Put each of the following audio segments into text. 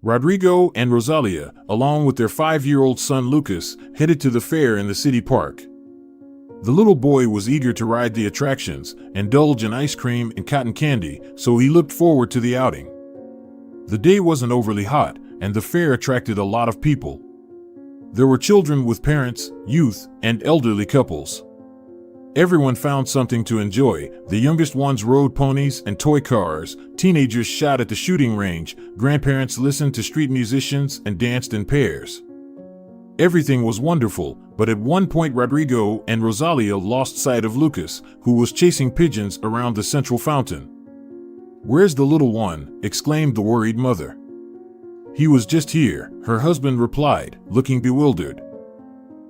Rodrigo and Rosalia, along with their 5-year-old son Lucas, headed to the fair in the city park. The little boy was eager to ride the attractions, indulge in ice cream and cotton candy, so he looked forward to the outing. The day wasn't overly hot, and the fair attracted a lot of people. There were children with parents, youth, and elderly couples. Everyone found something to enjoy. The youngest ones rode ponies and toy cars, teenagers shot at the shooting range, grandparents listened to street musicians and danced in pairs. Everything was wonderful, but at one point Rodrigo and Rosalia lost sight of Lucas, who was chasing pigeons around the central fountain. "Where's the little one?" exclaimed the worried mother. "He was just here," her husband replied, looking bewildered.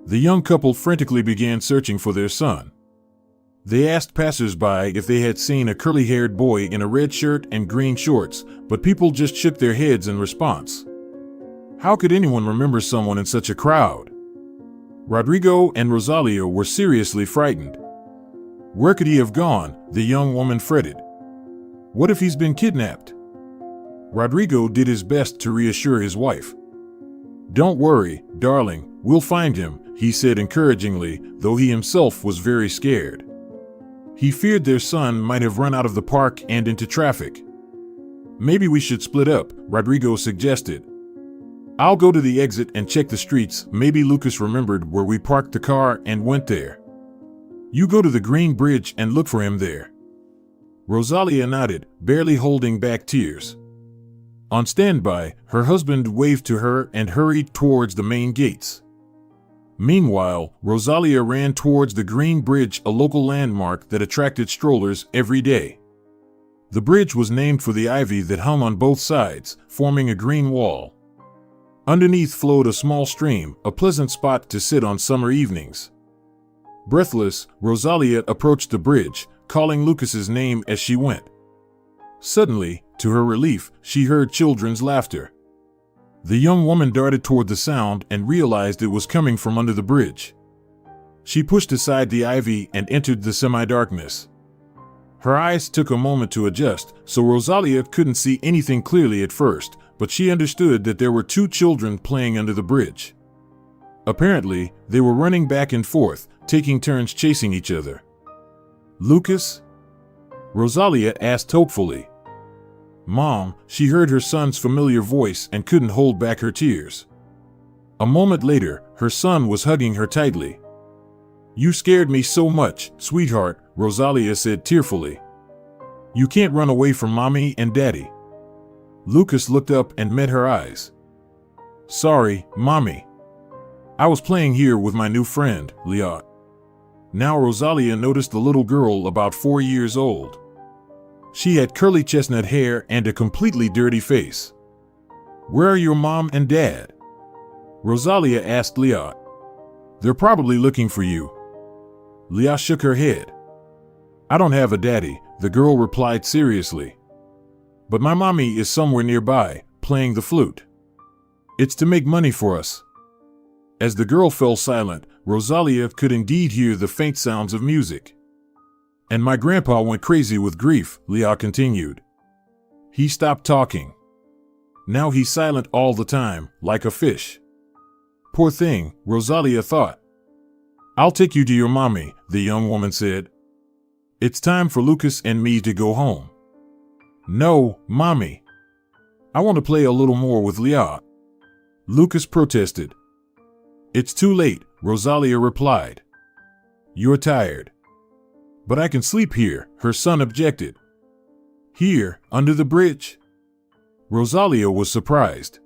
The young couple frantically began searching for their son. They asked passers-by if they had seen a curly-haired boy in a red shirt and green shorts, but people just shook their heads in response. How could anyone remember someone in such a crowd? Rodrigo and Rosalia were seriously frightened. Where could he have gone? The young woman fretted. What if he's been kidnapped? Rodrigo did his best to reassure his wife. Don't worry, darling, we'll find him, he said encouragingly, though he himself was very scared. He feared their son might have run out of the park and into traffic. Maybe we should split up, Rodrigo suggested. I'll go to the exit and check the streets. Maybe Lucas remembered where we parked the car and went there. You go to the Green Bridge and look for him there. Rosalia nodded, barely holding back tears. On standby, her husband waved to her and hurried towards the main gates. Meanwhile, Rosalia ran towards the Green Bridge, a local landmark that attracted strollers every day. The bridge was named for the ivy that hung on both sides, forming a green wall. Underneath flowed a small stream, a pleasant spot to sit on summer evenings. Breathless, Rosalia approached the bridge, calling Lucas's name as she went. Suddenly, to her relief, she heard children's laughter. The young woman darted toward the sound and realized it was coming from under the bridge. She pushed aside the ivy and entered the semi-darkness. Her eyes took a moment to adjust, so Rosalia couldn't see anything clearly at first, but she understood that there were 2 children playing under the bridge. Apparently, they were running back and forth, taking turns chasing each other. Lucas? Rosalia asked hopefully. Mom, she heard her son's familiar voice and couldn't hold back her tears. A moment later, her son was hugging her tightly. You scared me so much, sweetheart, Rosalia said tearfully. You can't run away from Mommy and Daddy. Lucas looked up and met her eyes. Sorry, Mommy. I was playing here with my new friend, Leah. Now Rosalia noticed the little girl about 4 years old. She had curly chestnut hair and a completely dirty face. Where are your mom and dad? Rosalia asked Leah. They're probably looking for you. Leah shook her head. I don't have a daddy, the girl replied seriously. But my mommy is somewhere nearby, playing the flute. It's to make money for us. As the girl fell silent, Rosalia could indeed hear the faint sounds of music. And my grandpa went crazy with grief, Leah continued. He stopped talking. Now he's silent all the time, like a fish. Poor thing, Rosalia thought. I'll take you to your mommy, the young woman said. It's time for Lucas and me to go home. No, Mommy. I want to play a little more with Leah. Lucas protested. It's too late, Rosalia replied. You're tired. But I can sleep here, her son objected. Here, under the bridge? Rosalia was surprised.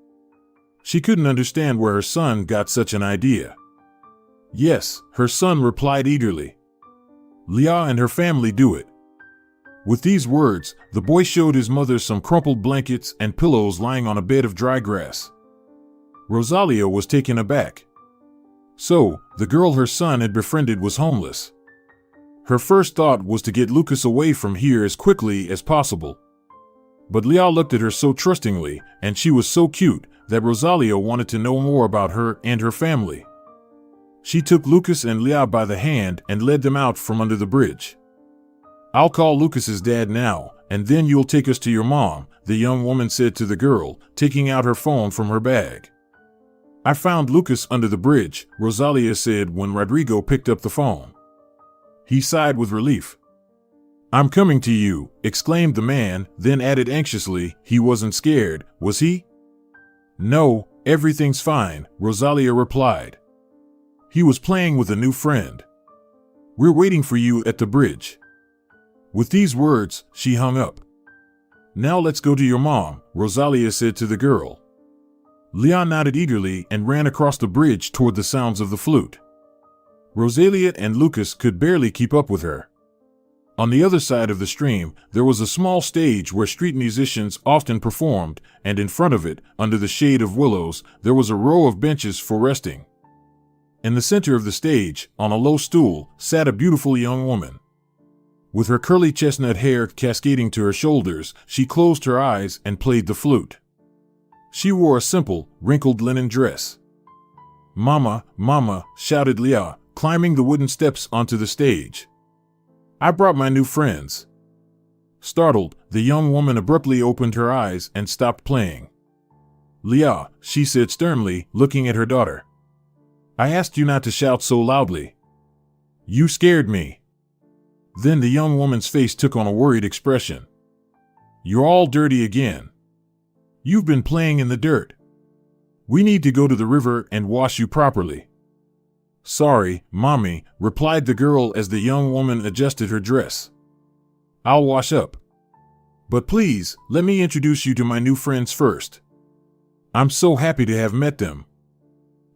She couldn't understand where her son got such an idea. Yes, her son replied eagerly. Leah and her family do it. With these words, the boy showed his mother some crumpled blankets and pillows lying on a bed of dry grass. Rosalia was taken aback. So, the girl her son had befriended was homeless. Her first thought was to get Lucas away from here as quickly as possible. But Leah looked at her so trustingly, and she was so cute, that Rosalia wanted to know more about her and her family. She took Lucas and Leah by the hand and led them out from under the bridge. I'll call Lucas's dad now, and then you'll take us to your mom," the young woman said to the girl, taking out her phone from her bag. "I found Lucas under the bridge," Rosalia said when Rodrigo picked up the phone. He sighed with relief. "I'm coming to you," exclaimed the man, then added anxiously, "He wasn't scared, was he?" "No, everything's fine," Rosalia replied. "He was playing with a new friend. We're waiting for you at the bridge." With these words, she hung up. "Now let's go to your mom," Rosalia said to the girl. Leon nodded eagerly and ran across the bridge toward the sounds of the flute. Rosalia and Lucas could barely keep up with her. On the other side of the stream, there was a small stage where street musicians often performed, and in front of it, under the shade of willows, there was a row of benches for resting. In the center of the stage, on a low stool, sat a beautiful young woman. With her curly chestnut hair cascading to her shoulders, she closed her eyes and played the flute. She wore a simple, wrinkled linen dress. "Mama, Mama," shouted Leah, climbing the wooden steps onto the stage. "I brought my new friends." Startled, the young woman abruptly opened her eyes and stopped playing. "Leah," she said sternly, looking at her daughter. "I asked you not to shout so loudly. You scared me." Then the young woman's face took on a worried expression. "You're all dirty again. You've been playing in the dirt. We need to go to the river and wash you properly." "Sorry, Mommy," replied the girl as the young woman adjusted her dress. "I'll wash up. But please, let me introduce you to my new friends first. I'm so happy to have met them."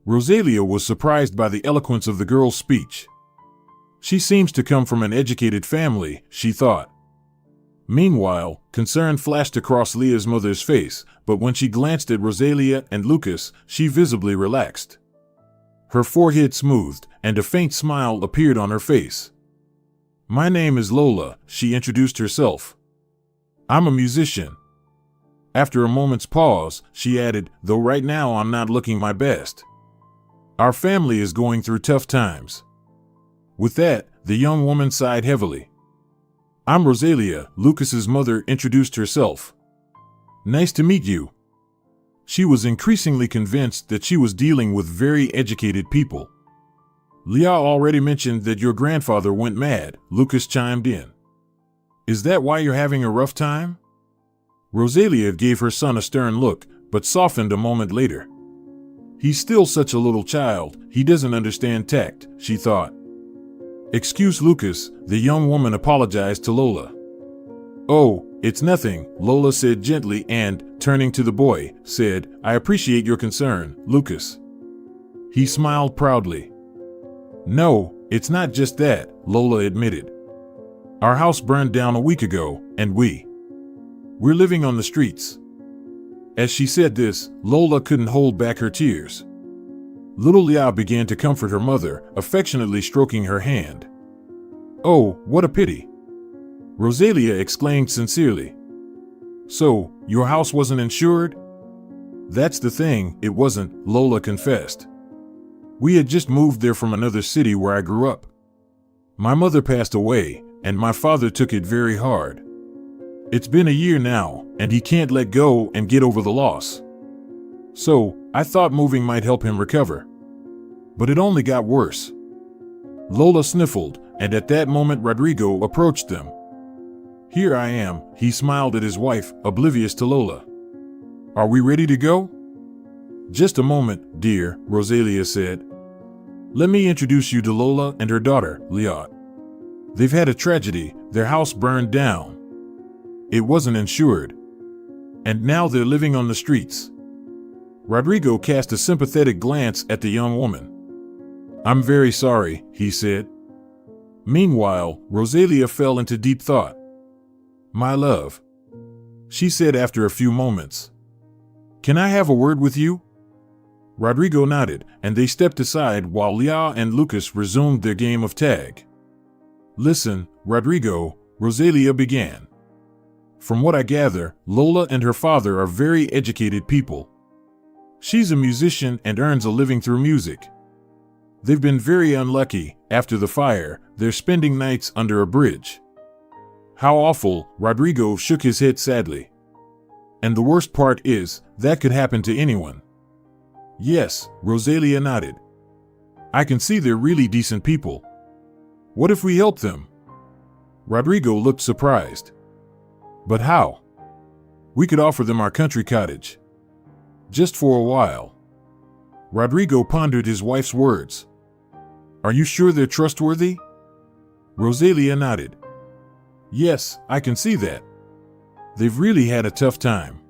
Rosalia was surprised by the eloquence of the girl's speech. She seems to come from an educated family, she thought. Meanwhile, concern flashed across Leah's mother's face, but when she glanced at Rosalia and Lucas, she visibly relaxed. Her forehead smoothed, and a faint smile appeared on her face. "My name is Lola," she introduced herself. "I'm a musician." After a moment's pause, she added, "Though right now I'm not looking my best. Our family is going through tough times." With that, the young woman sighed heavily. "I'm Rosalia," Lucas's mother introduced herself. "Nice to meet you." She was increasingly convinced that she was dealing with very educated people. "Leah already mentioned that your grandfather went mad," Lucas chimed in. "Is that why you're having a rough time?" Rosalia gave her son a stern look, but softened a moment later. "He's still such a little child, he doesn't understand tact," she thought. "Excuse Lucas," the young woman apologized to Lola. "Oh, it's nothing," Lola said gently and, turning to the boy, said, "I appreciate your concern, Lucas." He smiled proudly. "No, it's not just that," Lola admitted. "Our house burned down a week ago, and we're living on the streets." As she said this, Lola couldn't hold back her tears. Little Leah began to comfort her mother, affectionately stroking her hand. "Oh, what a pity," Rosalia exclaimed sincerely. "So, your house wasn't insured?" "That's the thing, it wasn't," Lola confessed. "We had just moved there from another city where I grew up. My mother passed away, and my father took it very hard. It's been a year now, and he can't let go and get over the loss. So, I thought moving might help him recover. But it only got worse." Lola sniffled, and at that moment Rodrigo approached them. "Here I am," he smiled at his wife, oblivious to Lola. "Are we ready to go?" "Just a moment, dear," Rosalia said. "Let me introduce you to Lola and her daughter, Leah. They've had a tragedy, their house burned down. It wasn't insured. And now they're living on the streets." Rodrigo cast a sympathetic glance at the young woman. "I'm very sorry," he said. Meanwhile, Rosalia fell into deep thought. "My love," she said after a few moments. "Can I have a word with you?" Rodrigo nodded, and they stepped aside while Leah and Lucas resumed their game of tag. "Listen, Rodrigo," Rosalia began. "From what I gather, Lola and her father are very educated people. She's a musician and earns a living through music. They've been very unlucky. After the fire, they're spending nights under a bridge. How awful, Rodrigo shook his head sadly. And the worst part is, that could happen to anyone. Yes, Rosalia nodded. I can see they're really decent people. What if we help them? Rodrigo looked surprised. But how? We could offer them our country cottage. Just for a while. Rodrigo pondered his wife's words. Are you sure they're trustworthy? Rosalia nodded. Yes, I can see that. They've really had a tough time.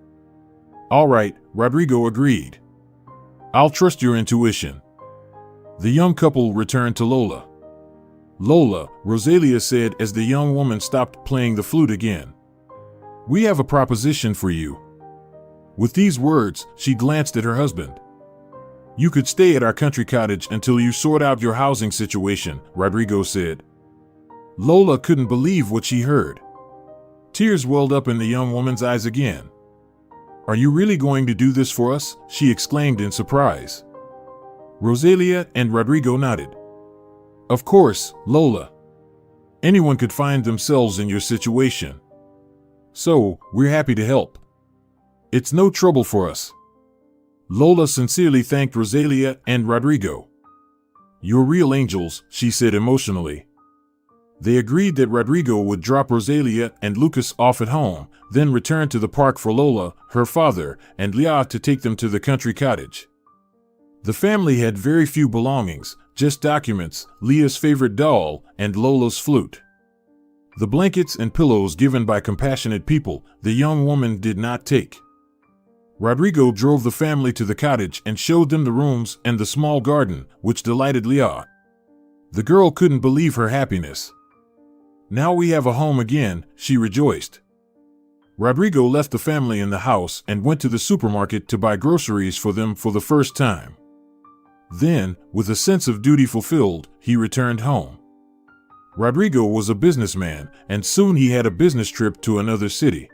All right, Rodrigo agreed. I'll trust your intuition. The young couple returned to Lola. Lola, Rosalia said as the young woman stopped playing the flute again. We have a proposition for you. With these words, she glanced at her husband. You could stay at our country cottage until you sort out your housing situation, Rodrigo said. Lola couldn't believe what she heard. Tears welled up in the young woman's eyes again. Are you really going to do this for us? She exclaimed in surprise. Rosalia and Rodrigo nodded. Of course, Lola. Anyone could find themselves in your situation. So, we're happy to help. It's no trouble for us. Lola sincerely thanked Rosalia and Rodrigo. You're real angels, she said emotionally. They agreed that Rodrigo would drop Rosalia and Lucas off at home, then return to the park for Lola, her father, and Leah to take them to the country cottage. The family had very few belongings, just documents, Leah's favorite doll, and Lola's flute. The blankets and pillows given by compassionate people, the young woman did not take. Rodrigo drove the family to the cottage and showed them the rooms and the small garden, which delighted Leah. The girl couldn't believe her happiness. Now we have a home again, she rejoiced. Rodrigo left the family in the house and went to the supermarket to buy groceries for them for the first time. Then, with a sense of duty fulfilled, he returned home. Rodrigo was a businessman, and soon he had a business trip to another city.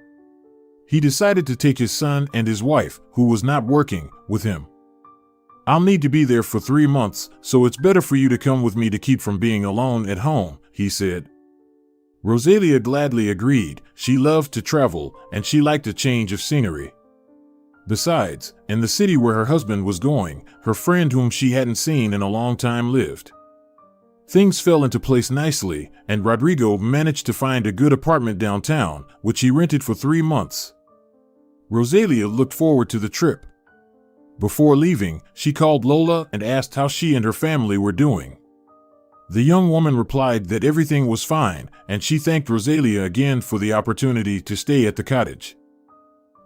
He decided to take his son and his wife, who was not working, with him. I'll need to be there for 3 months, so it's better for you to come with me to keep from being alone at home, he said. Rosalia gladly agreed. She loved to travel, and she liked a change of scenery. Besides, in the city where her husband was going, her friend whom she hadn't seen in a long time lived. Things fell into place nicely, and Rodrigo managed to find a good apartment downtown, which he rented for 3 months. Rosalia looked forward to the trip. Before leaving, she called Lola and asked how she and her family were doing. The young woman replied that everything was fine, and she thanked Rosalia again for the opportunity to stay at the cottage.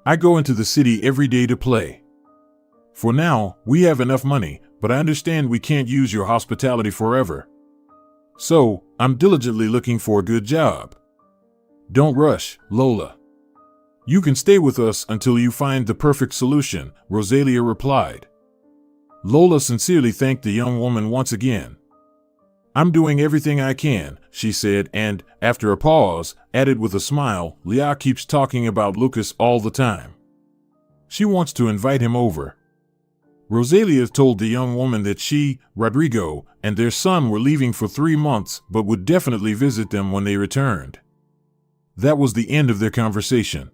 I go into the city every day to play. For now, we have enough money, but I understand we can't use your hospitality forever. So, I'm diligently looking for a good job. Don't rush, Lola. You can stay with us until you find the perfect solution, Rosalia replied. Lola sincerely thanked the young woman once again. I'm doing everything I can, she said, and, after a pause, added with a smile, Leah keeps talking about Lucas all the time. She wants to invite him over. Rosalia told the young woman that she, Rodrigo, and their son were leaving for 3 months but would definitely visit them when they returned. That was the end of their conversation.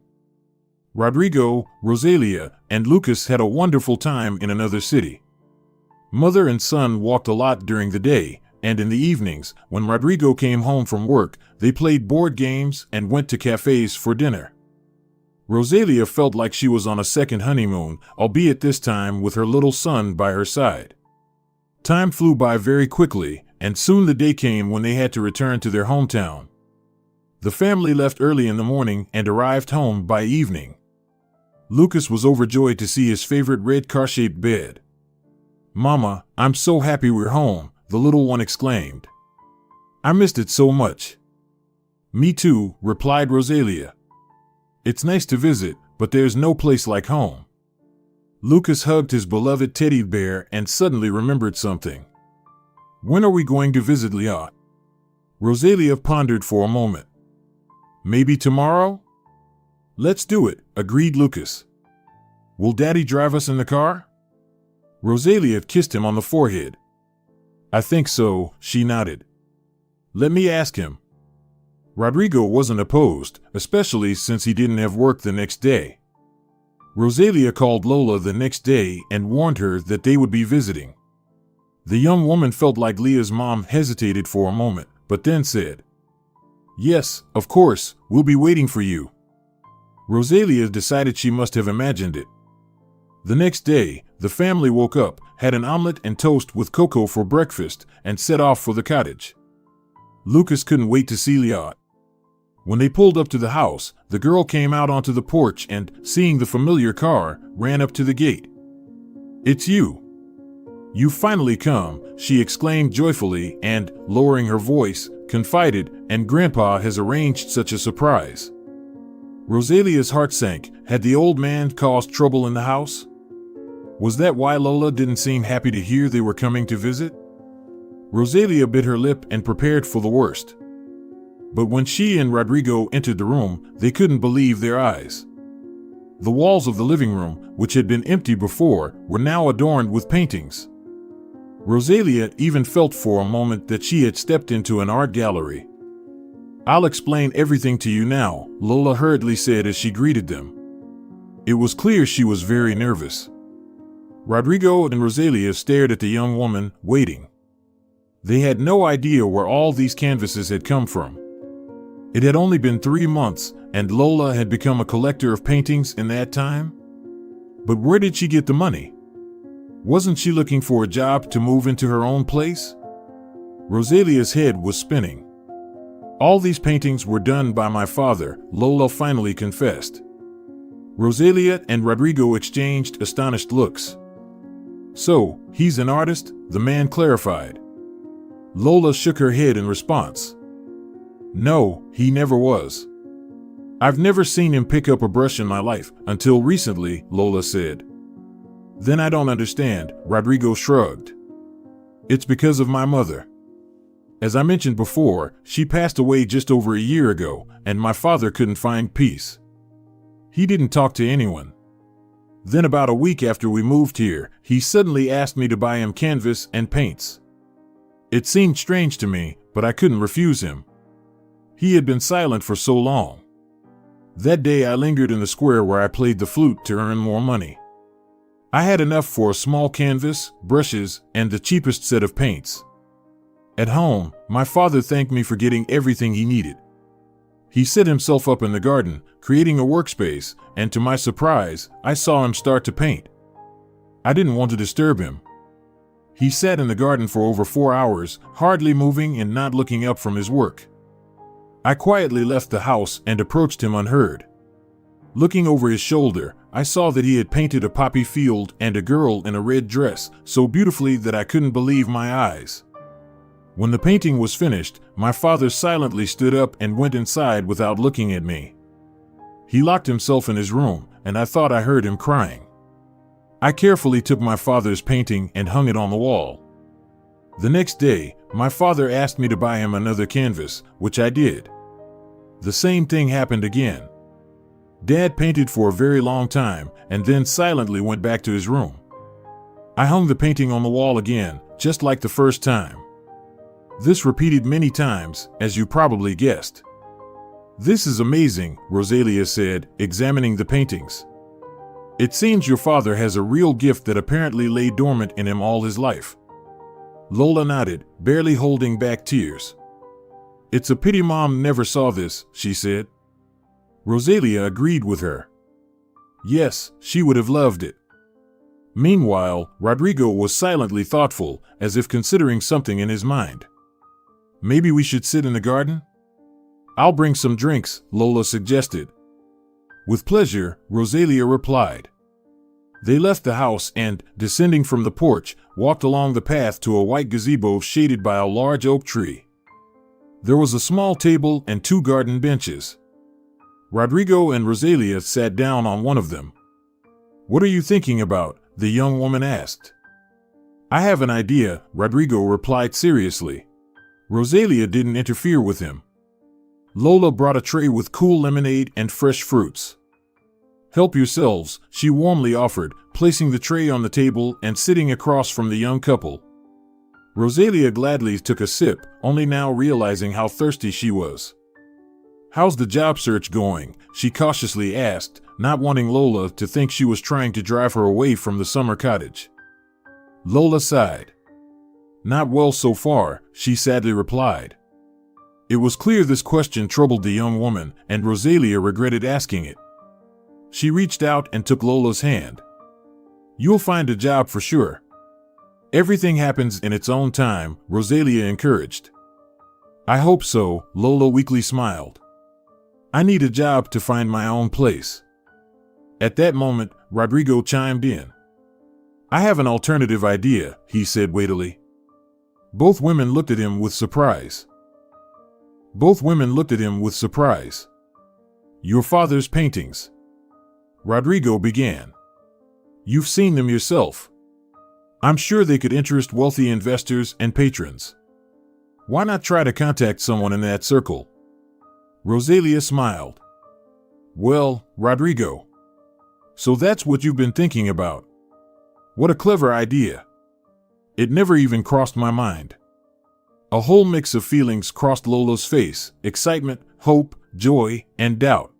Rodrigo, Rosalia, and Lucas had a wonderful time in another city. Mother and son walked a lot during the day, and in the evenings, when Rodrigo came home from work, they played board games and went to cafes for dinner. Rosalia felt like she was on a second honeymoon, albeit this time with her little son by her side. Time flew by very quickly, and soon the day came when they had to return to their hometown. The family left early in the morning and arrived home by evening. Lucas was overjoyed to see his favorite red car-shaped bed. "Mama, I'm so happy we're home," the little one exclaimed. "I missed it so much." "Me too," replied Rosalia. "It's nice to visit, but there's no place like home." Lucas hugged his beloved teddy bear and suddenly remembered something. "When are we going to visit Leah?" Rosalia pondered for a moment. "Maybe tomorrow?" "Let's do it," agreed Lucas. "Will Daddy drive us in the car?" Rosalia kissed him on the forehead. "I think so," she nodded. "Let me ask him." Rodrigo wasn't opposed, especially since he didn't have work the next day. Rosalia called Lola the next day and warned her that they would be visiting. The young woman felt like Leah's mom hesitated for a moment, but then said, "Yes, of course, we'll be waiting for you." Rosalia decided she must have imagined it. The next day, the family woke up, had an omelet and toast with cocoa for breakfast, and set off for the cottage. Lucas couldn't wait to see Leah. When they pulled up to the house, the girl came out onto the porch and, seeing the familiar car, ran up to the gate. "It's you. You've finally come," she exclaimed joyfully and, lowering her voice, confided, "and Grandpa has arranged such a surprise." Rosalia's heart sank. Had the old man caused trouble in the house? Was that why Lola didn't seem happy to hear they were coming to visit? Rosalia bit her lip and prepared for the worst. But when she and Rodrigo entered the room, they couldn't believe their eyes. The walls of the living room, which had been empty before, were now adorned with paintings. Rosalia even felt for a moment that she had stepped into an art gallery. "I'll explain everything to you now," Lola hurriedly said as she greeted them. It was clear she was very nervous. Rodrigo and Rosalia stared at the young woman, waiting. They had no idea where all these canvases had come from. It had only been 3 months, and Lola had become a collector of paintings in that time? But where did she get the money? Wasn't she looking for a job to move into her own place? Rosalia's head was spinning. "All these paintings were done by my father," Lola finally confessed. Rosalia and Rodrigo exchanged astonished looks. "So, he's an artist?" the man clarified. Lola shook her head in response. "No, he never was. I've never seen him pick up a brush in my life, until recently," Lola said. "Then I don't understand," Rodrigo shrugged. "It's because of my mother. As I mentioned before, she passed away just over a year ago, and my father couldn't find peace. He didn't talk to anyone. Then about a week after we moved here, he suddenly asked me to buy him canvas and paints. It seemed strange to me, but I couldn't refuse him. He had been silent for so long. That day I lingered in the square where I played the flute to earn more money. I had enough for a small canvas, brushes, and the cheapest set of paints. At home, my father thanked me for getting everything he needed. He set himself up in the garden, creating a workspace, and to my surprise, I saw him start to paint. I didn't want to disturb him. He sat in the garden for over 4 hours, hardly moving and not looking up from his work. I quietly left the house and approached him unheard. Looking over his shoulder, I saw that he had painted a poppy field and a girl in a red dress so beautifully that I couldn't believe my eyes. When the painting was finished, my father silently stood up and went inside without looking at me. He locked himself in his room, and I thought I heard him crying. I carefully took my father's painting and hung it on the wall. The next day, my father asked me to buy him another canvas, which I did. The same thing happened again. Dad painted for a very long time and then silently went back to his room. I hung the painting on the wall again, just like the first time. This repeated many times, as you probably guessed. "This is amazing," Rosalia said, examining the paintings. "It seems your father has a real gift that apparently lay dormant in him all his life." Lola nodded, barely holding back tears. "It's a pity Mom never saw this," she said. Rosalia agreed with her. Yes, she would have loved it. Meanwhile, Rodrigo was silently thoughtful, as if considering something in his mind. "Maybe we should sit in the garden?" "I'll bring some drinks," Lola suggested. "With pleasure," Rosalia replied. They left the house and, descending from the porch, walked along the path to a white gazebo shaded by a large oak tree. There was a small table and 2 garden benches. Rodrigo and Rosalia sat down on one of them. "What are you thinking about?" the young woman asked. "I have an idea," Rodrigo replied seriously. Rosalia didn't interfere with him. Lola brought a tray with cool lemonade and fresh fruits. "Help yourselves," she warmly offered, placing the tray on the table and sitting across from the young couple. Rosalia gladly took a sip, only now realizing how thirsty she was. "How's the job search going?" she cautiously asked, not wanting Lola to think she was trying to drive her away from the summer cottage. Lola sighed. "Not well so far," she sadly replied. It was clear this question troubled the young woman, and Rosalia regretted asking it. She reached out and took Lola's hand. "You'll find a job for sure. Everything happens in its own time," Rosalia encouraged. "I hope so," Lola weakly smiled. "I need a job to find my own place." At that moment, Rodrigo chimed in. "I have an alternative idea," he said weightily. Both women looked at him with surprise. "Your father's paintings," Rodrigo began. "You've seen them yourself. I'm sure they could interest wealthy investors and patrons. Why not try to contact someone in that circle?" Rosalia smiled. "Well, Rodrigo, so that's what you've been thinking about. What a clever idea. It never even crossed my mind." A whole mix of feelings crossed Lola's face: excitement, hope, joy, and doubt.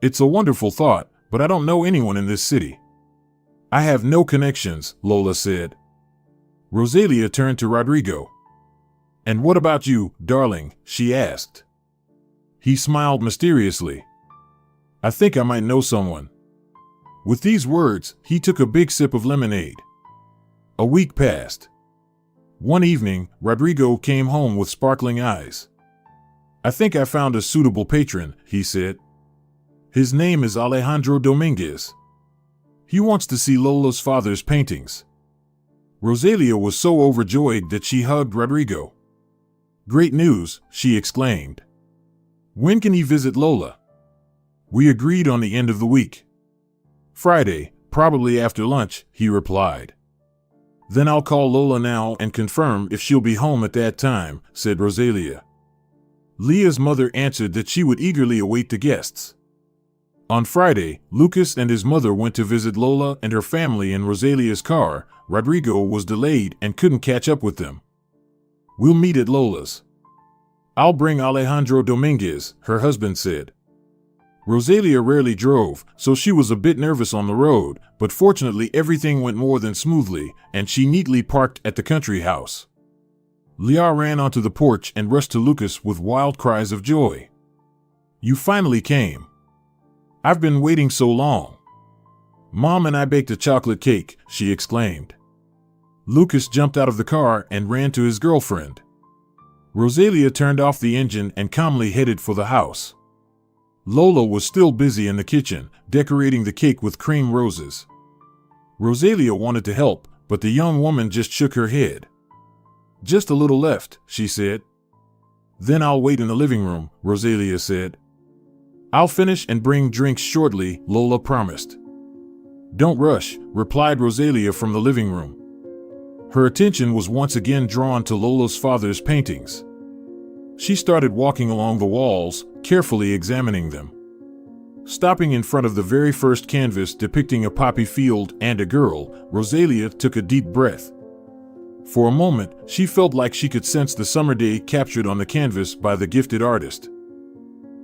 "It's a wonderful thought, but I don't know anyone in this city." "I have no connections," Lola said. Rosalia turned to Rodrigo. "And what about you, darling?" she asked. He smiled mysteriously. "I think I might know someone." With these words, he took a big sip of lemonade. A week passed. One evening, Rodrigo came home with sparkling eyes. "I think I found a suitable patron," he said. "His name is Alejandro Dominguez. He wants to see Lola's father's paintings." Rosalia was so overjoyed that she hugged Rodrigo. "Great news," she exclaimed. "When can he visit Lola?" "We agreed on the end of the week." "Friday, probably after lunch," he replied. "Then I'll call Lola now and confirm if she'll be home at that time," said Rosalia. Leah's mother answered that she would eagerly await the guests. On Friday, Lucas and his mother went to visit Lola and her family in Rosalia's car. Rodrigo was delayed and couldn't catch up with them. "We'll meet at Lola's. I'll bring Alejandro Dominguez," her husband said. Rosalia rarely drove, so she was a bit nervous on the road, but fortunately everything went more than smoothly, and she neatly parked at the country house. Leah ran onto the porch and rushed to Lucas with wild cries of joy. "You finally came. I've been waiting so long. Mom and I baked a chocolate cake," she exclaimed. Lucas jumped out of the car and ran to his girlfriend. Rosalia turned off the engine and calmly headed for the house. Lola was still busy in the kitchen, decorating the cake with cream roses. Rosalia wanted to help, but the young woman just shook her head. "Just a little left," she said. "Then I'll wait in the living room," Rosalia said. "I'll finish and bring drinks shortly," Lola promised. "Don't rush," replied Rosalia from the living room. Her attention was once again drawn to Lola's father's paintings. She started walking along the walls, carefully examining them. Stopping in front of the very first canvas depicting a poppy field and a girl, Rosalia took a deep breath. For a moment, she felt like she could sense the summer day captured on the canvas by the gifted artist.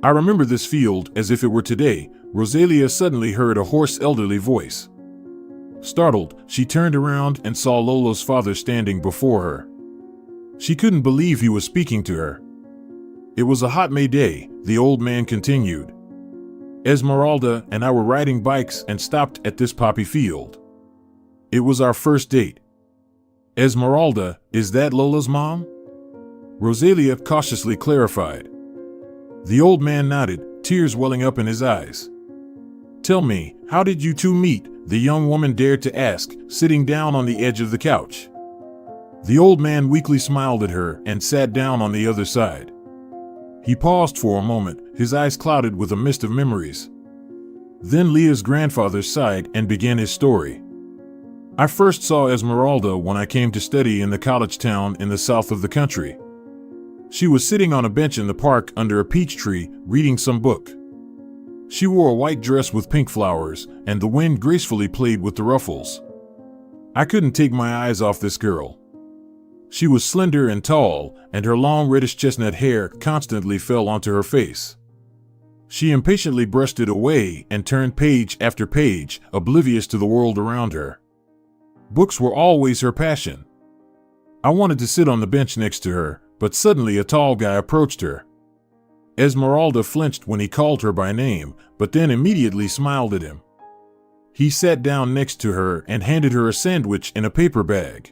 "I remember this field as if it were today," Rosalia suddenly heard a hoarse elderly voice. Startled, she turned around and saw Lola's father standing before her. She couldn't believe he was speaking to her. "It was a hot May day," the old man continued. "Esmeralda and I were riding bikes and stopped at this poppy field. It was our first date." "Esmeralda, is that Lola's mom?" Rosalia cautiously clarified. The old man nodded, tears welling up in his eyes. "Tell me, how did you two meet?" the young woman dared to ask, sitting down on the edge of the couch. The old man weakly smiled at her and sat down on the other side. He paused for a moment, his eyes clouded with a mist of memories. Then Leah's grandfather sighed and began his story. "I first saw Esmeralda when I came to study in the college town in the south of the country. She was sitting on a bench in the park under a peach tree, reading some book. She wore a white dress with pink flowers, and the wind gracefully played with the ruffles. I couldn't take my eyes off this girl. She was slender and tall, and her long reddish chestnut hair constantly fell onto her face. She impatiently brushed it away and turned page after page, oblivious to the world around her. Books were always her passion. I wanted to sit on the bench next to her, but suddenly a tall guy approached her. Esmeralda flinched when he called her by name, but then immediately smiled at him. He sat down next to her and handed her a sandwich in a paper bag.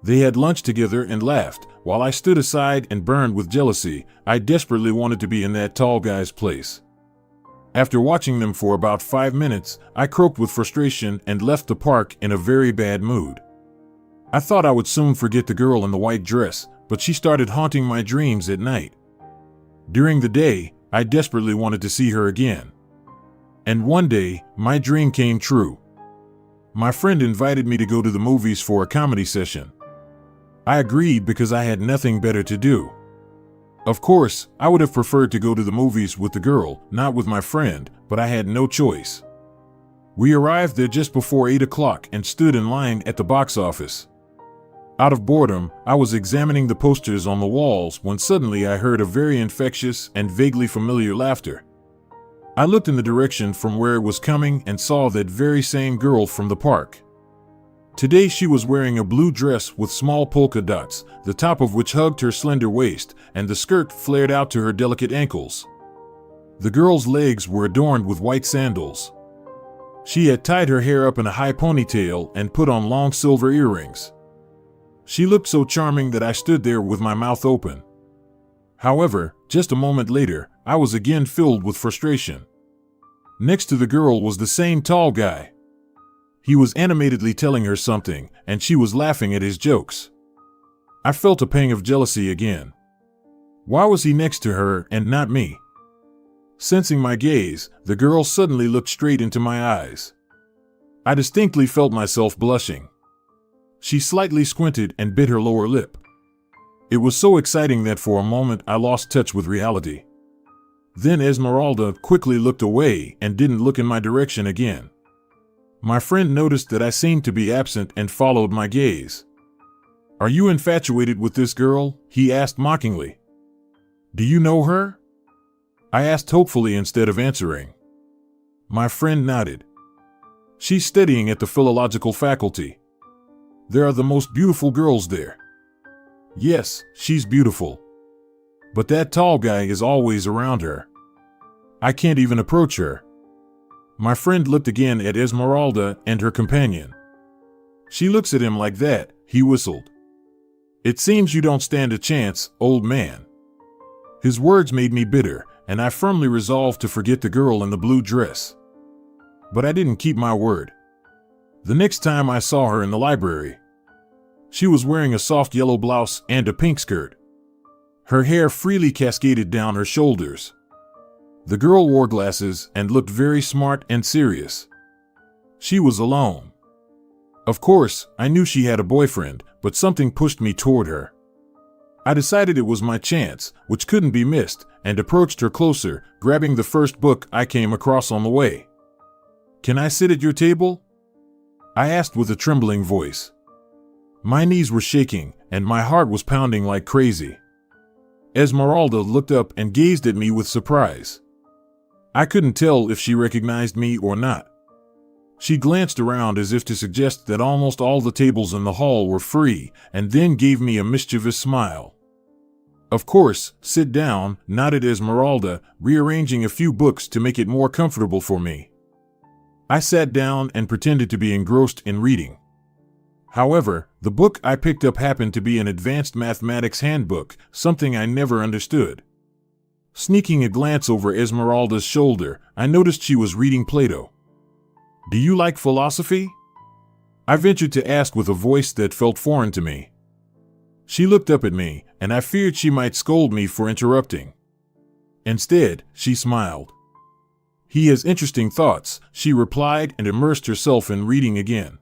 They had lunch together and laughed. While I stood aside and burned with jealousy, I desperately wanted to be in that tall guy's place. After watching them for about 5 minutes, I croaked with frustration and left the park in a very bad mood. I thought I would soon forget the girl in the white dress, but she started haunting my dreams at night. During the day, I desperately wanted to see her again. And one day, my dream came true. My friend invited me to go to the movies for a comedy session. I agreed because I had nothing better to do. Of course, I would have preferred to go to the movies with the girl, not with my friend, but I had no choice. We arrived there just before 8 o'clock and stood in line at the box office. Out of boredom, I was examining the posters on the walls when suddenly I heard a very infectious and vaguely familiar laughter. I looked in the direction from where it was coming and saw that very same girl from the park. Today she was wearing a blue dress with small polka dots, the top of which hugged her slender waist, and the skirt flared out to her delicate ankles. The girl's legs were adorned with white sandals. She had tied her hair up in a high ponytail and put on long silver earrings. She looked so charming that I stood there with my mouth open. However, just a moment later, I was again filled with frustration. Next to the girl was the same tall guy. He was animatedly telling her something, and she was laughing at his jokes. I felt a pang of jealousy again. Why was he next to her and not me? Sensing my gaze, the girl suddenly looked straight into my eyes. I distinctly felt myself blushing. She slightly squinted and bit her lower lip. It was so exciting that for a moment I lost touch with reality. Then Esmeralda quickly looked away and didn't look in my direction again. My friend noticed that I seemed to be absent and followed my gaze. "Are you infatuated with this girl?" he asked mockingly. "Do you know her?" I asked hopefully instead of answering. My friend nodded. "She's studying at the philological faculty. There are the most beautiful girls there." "Yes, she's beautiful. But that tall guy is always around her. I can't even approach her." My friend looked again at Esmeralda and her companion. "She looks at him like that," he whistled. "It seems you don't stand a chance, old man." His words made me bitter, and I firmly resolved to forget the girl in the blue dress. But I didn't keep my word. The next time I saw her in the library, she was wearing a soft yellow blouse and a pink skirt. Her hair freely cascaded down her shoulders. The girl wore glasses and looked very smart and serious. She was alone. Of course, I knew she had a boyfriend, but something pushed me toward her. I decided it was my chance, which couldn't be missed, and approached her closer, grabbing the first book I came across on the way. "Can I sit at your table?" I asked with a trembling voice. My knees were shaking, and my heart was pounding like crazy. Esmeralda looked up and gazed at me with surprise. I couldn't tell if she recognized me or not. She glanced around as if to suggest that almost all the tables in the hall were free, and then gave me a mischievous smile. "Of course, sit down," nodded Esmeralda, rearranging a few books to make it more comfortable for me. I sat down and pretended to be engrossed in reading. However, the book I picked up happened to be an advanced mathematics handbook, something I never understood. Sneaking a glance over Esmeralda's shoulder, I noticed she was reading Plato. "Do you like philosophy?" I ventured to ask with a voice that felt foreign to me. She looked up at me, and I feared she might scold me for interrupting. Instead, she smiled. "He has interesting thoughts," she replied, and immersed herself in reading again.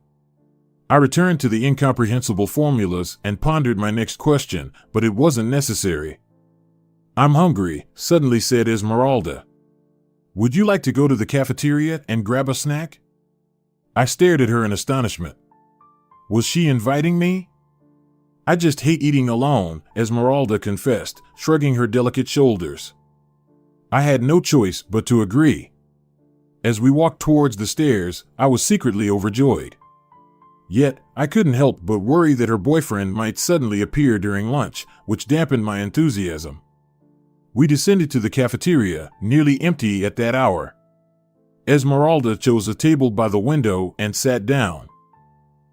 I returned to the incomprehensible formulas and pondered my next question, but it wasn't necessary. "I'm hungry," suddenly said Esmeralda. "Would you like to go to the cafeteria and grab a snack?" I stared at her in astonishment. Was she inviting me? "I just hate eating alone," Esmeralda confessed, shrugging her delicate shoulders. I had no choice but to agree. As we walked towards the stairs, I was secretly overjoyed. Yet, I couldn't help but worry that her boyfriend might suddenly appear during lunch, which dampened my enthusiasm. We descended to the cafeteria, nearly empty at that hour. Esmeralda chose a table by the window and sat down.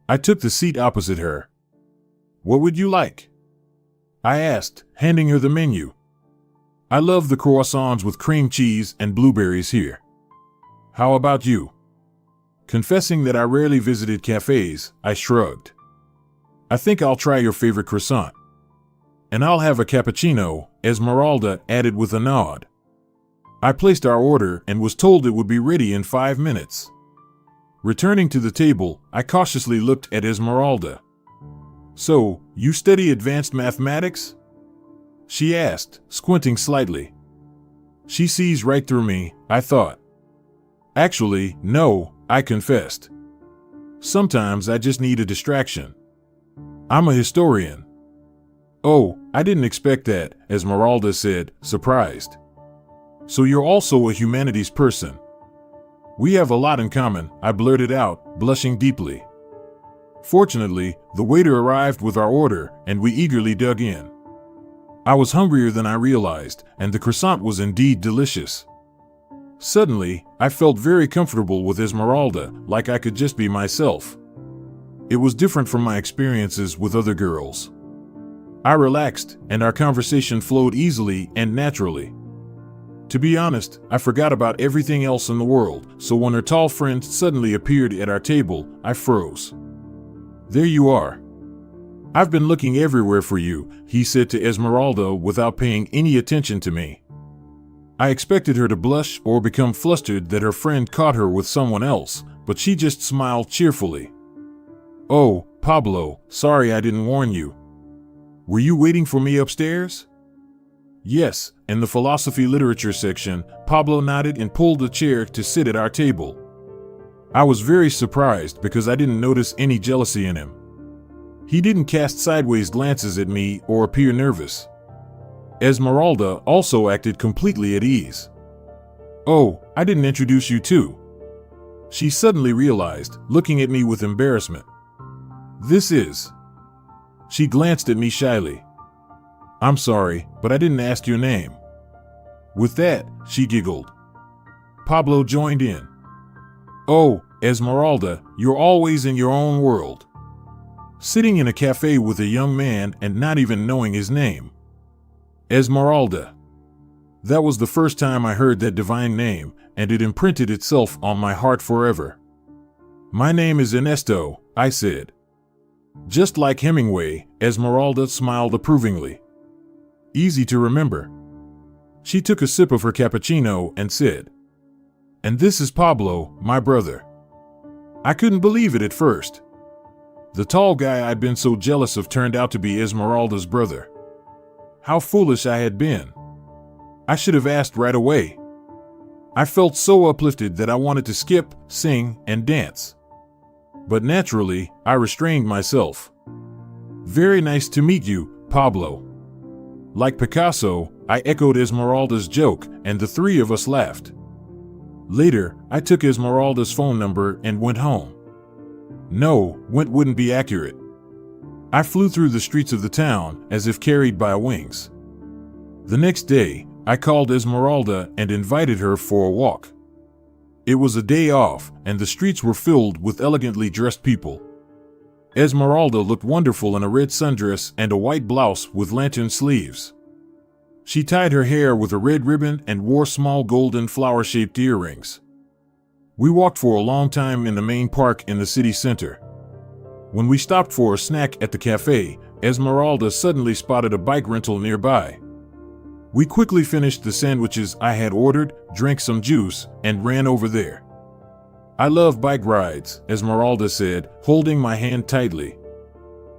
I took the seat opposite her. "What would you like?" I asked, handing her the menu. "I love the croissants with cream cheese and blueberries here. How about you?" Confessing that I rarely visited cafes, I shrugged. "I think I'll try your favorite croissant." "And I'll have a cappuccino," Esmeralda added with a nod. I placed our order and was told it would be ready in 5 minutes. Returning to the table, I cautiously looked at Esmeralda. "So, you study advanced mathematics?" she asked, squinting slightly. She sees right through me, I thought. "Actually, no," I confessed. "Sometimes I just need a distraction. I'm a historian." "Oh, I didn't expect that," Esmeralda said, surprised. "So you're also a humanities person?" "We have a lot in common," I blurted out, blushing deeply. Fortunately, the waiter arrived with our order, and we eagerly dug in. I was hungrier than I realized, and the croissant was indeed delicious. Suddenly, I felt very comfortable with Esmeralda, like I could just be myself. It was different from my experiences with other girls. I relaxed, and our conversation flowed easily and naturally. To be honest, I forgot about everything else in the world, so when her tall friend suddenly appeared at our table, I froze. "There you are. I've been looking everywhere for you," he said to Esmeralda without paying any attention to me. I expected her to blush or become flustered that her friend caught her with someone else, but she just smiled cheerfully. "Oh, Pablo, sorry I didn't warn you. Were you waiting for me upstairs?" "Yes," in the philosophy literature section, Pablo nodded and pulled a chair to sit at our table. I was very surprised because I didn't notice any jealousy in him. He didn't cast sideways glances at me or appear nervous. Esmeralda also acted completely at ease. "Oh, I didn't introduce you too," she suddenly realized, looking at me with embarrassment. "This is..." She glanced at me shyly. "I'm sorry, but I didn't ask your name." With that, she giggled. Pablo joined in. "Oh, Esmeralda, you're always in your own world. Sitting in a cafe with a young man and not even knowing his name. Esmeralda." That was the first time I heard that divine name, and it imprinted itself on my heart forever. "My name is Ernesto," I said. Just like Hemingway, Esmeralda smiled approvingly. "Easy to remember." She took a sip of her cappuccino and said, "And this is Pablo, my brother." I couldn't believe it at first. The tall guy I'd been so jealous of turned out to be Esmeralda's brother. How foolish I had been. I should have asked right away. I felt so uplifted that I wanted to skip, sing, and dance. But naturally, I restrained myself. "Very nice to meet you, Pablo." Like Picasso, I echoed Esmeralda's joke, and the three of us laughed. Later, I took Esmeralda's phone number and went home. No, went wouldn't be accurate. I flew through the streets of the town as if carried by wings. The next day, I called Esmeralda and invited her for a walk. It was a day off, and the streets were filled with elegantly dressed people. Esmeralda looked wonderful in a red sundress and a white blouse with lantern sleeves. She tied her hair with a red ribbon and wore small golden flower-shaped earrings. We walked for a long time in the main park in the city center. When we stopped for a snack at the cafe, Esmeralda suddenly spotted a bike rental nearby. We quickly finished the sandwiches I had ordered, drank some juice, and ran over there. "I love bike rides," Esmeralda said, holding my hand tightly.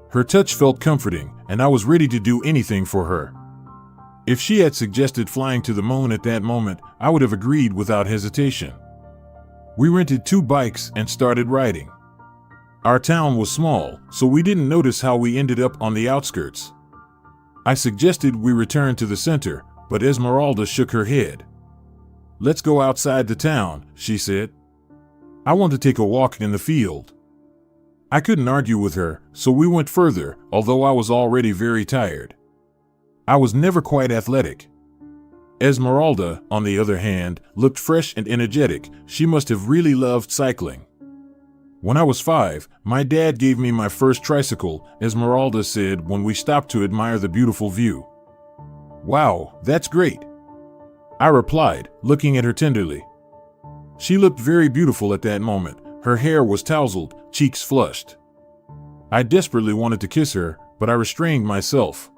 Her touch felt comforting, and I was ready to do anything for her. If she had suggested flying to the moon at that moment, I would have agreed without hesitation. We rented 2 bikes and started riding. Our town was small, so we didn't notice how we ended up on the outskirts. I suggested we return to the center, but Esmeralda shook her head. let's go outside the town, she said. I want to take a walk in the field. I couldn't argue with her, so we went further, although I was already very tired. I was never quite athletic. Esmeralda, on the other hand, looked fresh and energetic. She must have really loved cycling. When I was 5, my dad gave me my first tricycle, Esmeralda said when we stopped to admire the beautiful view. Wow, that's great, I replied, looking at her tenderly. She looked very beautiful at that moment. Her hair was tousled, cheeks flushed. I desperately wanted to kiss her, but I restrained myself.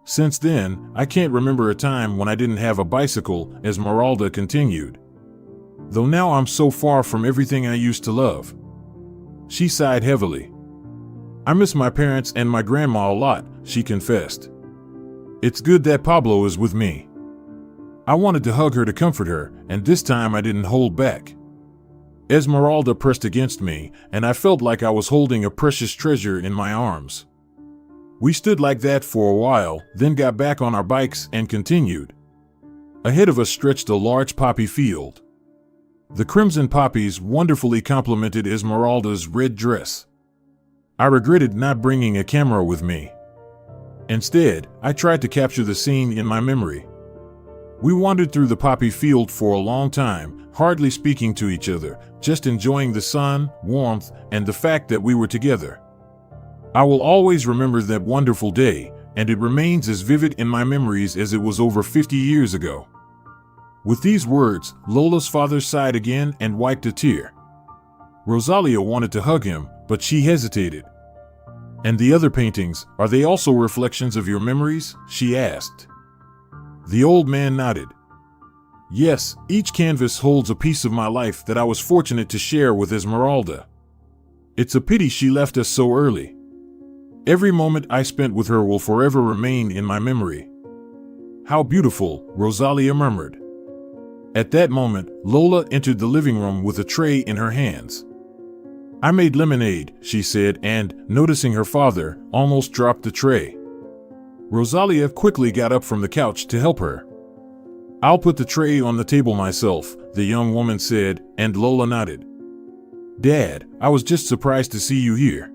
Since then, I can't remember a time when I didn't have a bicycle, Esmeralda continued. Though now I'm so far from everything I used to love. She sighed heavily. I miss my parents and my grandma a lot, she confessed. It's good that Pablo is with me. I wanted to hug her to comfort her, and this time I didn't hold back. Esmeralda pressed against me, and I felt like I was holding a precious treasure in my arms. We stood like that for a while, then got back on our bikes and continued. Ahead of us stretched a large poppy field. The crimson poppies wonderfully complemented Esmeralda's red dress. I regretted not bringing a camera with me. Instead, I tried to capture the scene in my memory. We wandered through the poppy field for a long time, hardly speaking to each other, just enjoying the sun, warmth, and the fact that we were together. I will always remember that wonderful day, and it remains as vivid in my memories as it was over 50 years ago. With these words, Lola's father sighed again and wiped a tear. Rosalia wanted to hug him, but she hesitated. And the other paintings, are they also reflections of your memories? She asked. The old man nodded. Yes, each canvas holds a piece of my life that I was fortunate to share with Esmeralda. It's a pity she left us so early. Every moment I spent with her will forever remain in my memory. How beautiful, Rosalia murmured. At that moment, Lola entered the living room with a tray in her hands. I made lemonade, she said, and, noticing her father, almost dropped the tray. Rosalia quickly got up from the couch to help her. I'll put the tray on the table myself, the young woman said, and Lola nodded. Dad, I was just surprised to see you here.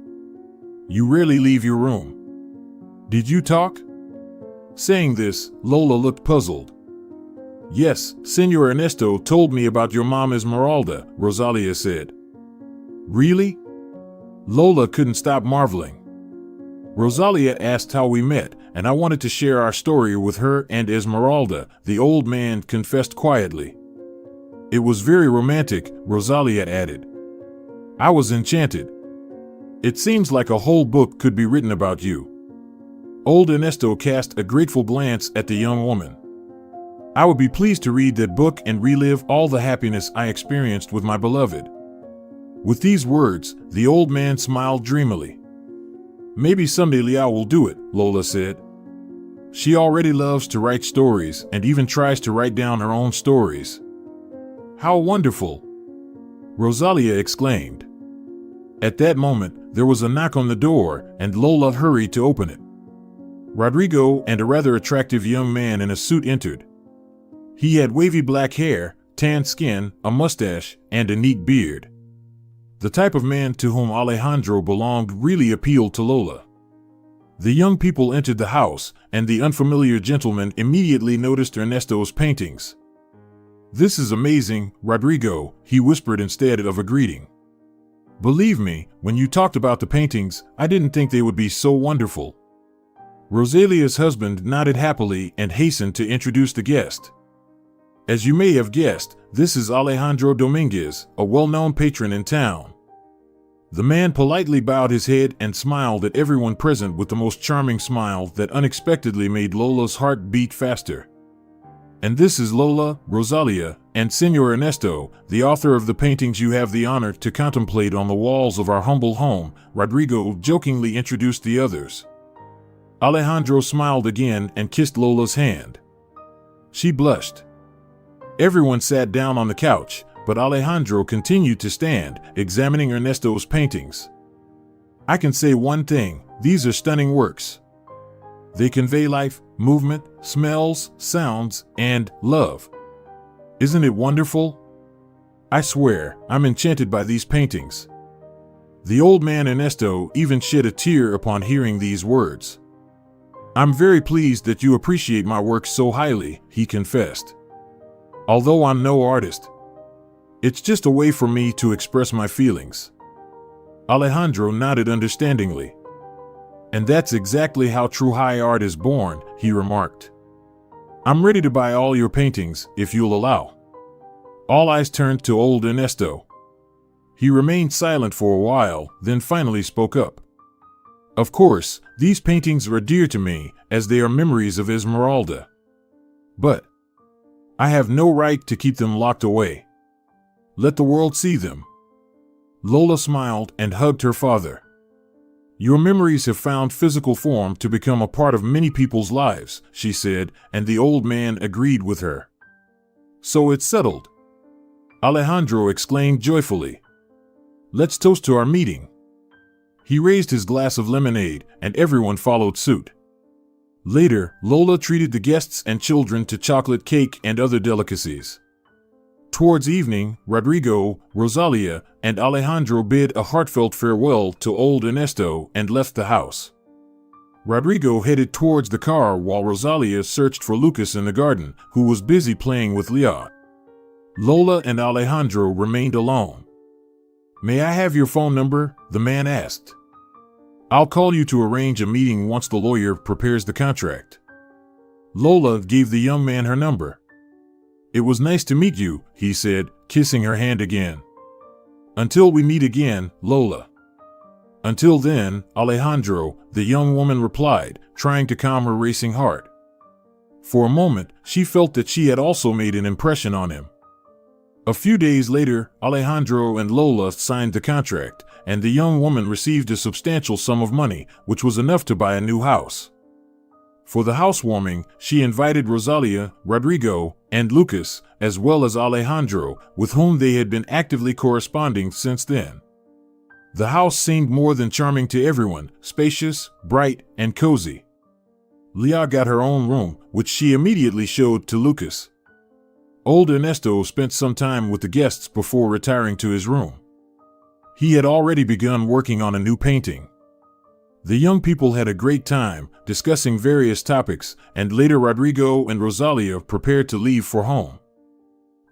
You rarely leave your room. Did you talk? Saying this, Lola looked puzzled. Yes, Senor Ernesto told me about your mom Esmeralda, Rosalia said. Really? Lola couldn't stop marveling. Rosalia asked how we met, and I wanted to share our story with her and Esmeralda, the old man confessed quietly. It was very romantic, Rosalia added. I was enchanted. It seems like a whole book could be written about you. Old Ernesto cast a grateful glance at the young woman. I would be pleased to read that book and relive all the happiness I experienced with my beloved. With these words, the old man smiled dreamily. Maybe someday Liao will do it, Lola said. She already loves to write stories and even tries to write down her own stories. How wonderful! Rosalia exclaimed. At that moment, there was a knock on the door, and Lola hurried to open it. Rodrigo and a rather attractive young man in a suit entered. He had wavy black hair, tan skin, a mustache, and a neat beard. The type of man to whom Alejandro belonged really appealed to Lola. The young people entered the house, and the unfamiliar gentleman immediately noticed Ernesto's paintings. This is amazing, Rodrigo, he whispered instead of a greeting. Believe me, when you talked about the paintings, I didn't think they would be so wonderful. Rosalia's husband nodded happily and hastened to introduce the guest. As you may have guessed, this is Alejandro Dominguez, a well-known patron in town. The man politely bowed his head and smiled at everyone present with the most charming smile that unexpectedly made Lola's heart beat faster. And this is Lola, Rosalia, and Senor Ernesto, the author of the paintings you have the honor to contemplate on the walls of our humble home, Rodrigo jokingly introduced the others. Alejandro smiled again and kissed Lola's hand. She blushed. Everyone sat down on the couch, but Alejandro continued to stand, examining Ernesto's paintings. I can say one thing, these are stunning works. They convey life, movement, smells, sounds, and love. Isn't it wonderful? I swear, I'm enchanted by these paintings. The old man Ernesto even shed a tear upon hearing these words. I'm very pleased that you appreciate my work so highly, he confessed. Although I'm no artist, it's just a way for me to express my feelings. Alejandro nodded understandingly. And that's exactly how true high art is born, he remarked. I'm ready to buy all your paintings, if you'll allow. All eyes turned to old Ernesto. He remained silent for a while, then finally spoke up. Of course, these paintings are dear to me, as they are memories of Esmeralda. But I have no right to keep them locked away. Let the world see them. Lola smiled and hugged her father. Your memories have found physical form to become a part of many people's lives, she said, and the old man agreed with her. So it's settled. Alejandro exclaimed joyfully. Let's toast to our meeting. He raised his glass of lemonade, and everyone followed suit. Later, Lola treated the guests and children to chocolate cake and other delicacies. Towards evening, Rodrigo, Rosalia, and Alejandro bid a heartfelt farewell to old Ernesto and left the house. Rodrigo headed towards the car while Rosalia searched for Lucas in the garden, who was busy playing with Leah. Lola and Alejandro remained alone. May I have your phone number? The man asked. I'll call you to arrange a meeting once the lawyer prepares the contract. Lola gave the young man her number. It was nice to meet you, he said, kissing her hand again. Until we meet again, Lola. Until then, Alejandro, the young woman replied, trying to calm her racing heart. For a moment, she felt that she had also made an impression on him. A few days later, Alejandro and Lola signed the contract, and the young woman received a substantial sum of money, which was enough to buy a new house. For the housewarming, she invited Rosalia, Rodrigo, and Lucas, as well as Alejandro, with whom they had been actively corresponding since then. The house seemed more than charming to everyone, spacious, bright, and cozy. Leah got her own room, which she immediately showed to Lucas. Old Ernesto spent some time with the guests before retiring to his room. He had already begun working on a new painting. The young people had a great time, discussing various topics, and later Rodrigo and Rosalia prepared to leave for home.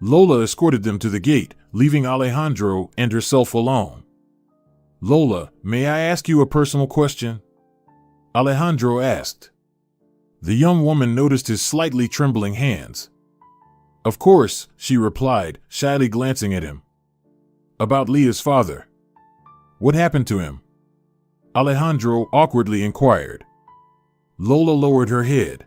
Lola escorted them to the gate, leaving Alejandro and herself alone. Lola, may I ask you a personal question? Alejandro asked. The young woman noticed his slightly trembling hands. Of course, she replied, shyly glancing at him. About Leah's father. What happened to him? Alejandro awkwardly inquired. Lola lowered her head.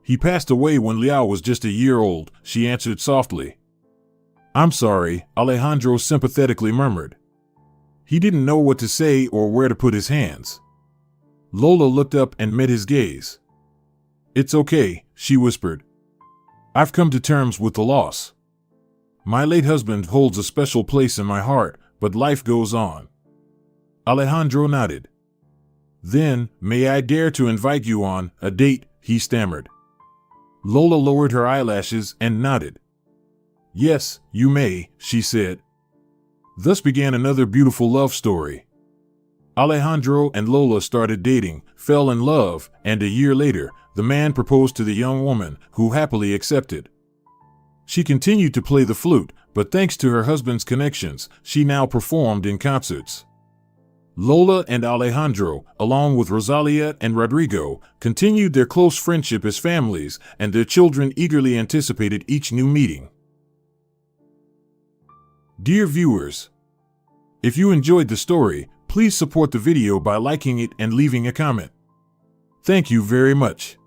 He passed away when Leah was just a year old, she answered softly. I'm sorry, Alejandro sympathetically murmured. He didn't know what to say or where to put his hands. Lola looked up and met his gaze. It's okay, she whispered. I've come to terms with the loss. My late husband holds a special place in my heart, but life goes on. Alejandro nodded. Then, may I dare to invite you on a date, he stammered. Lola lowered her eyelashes and nodded. Yes, you may, she said. Thus began another beautiful love story. Alejandro and Lola started dating, fell in love, and a year later, the man proposed to the young woman, who happily accepted. She continued to play the flute, but thanks to her husband's connections, she now performed in concerts. Lola and Alejandro, along with Rosalia and Rodrigo, continued their close friendship as families, and their children eagerly anticipated each new meeting. Dear viewers, if you enjoyed the story, please support the video by liking it and leaving a comment. Thank you very much.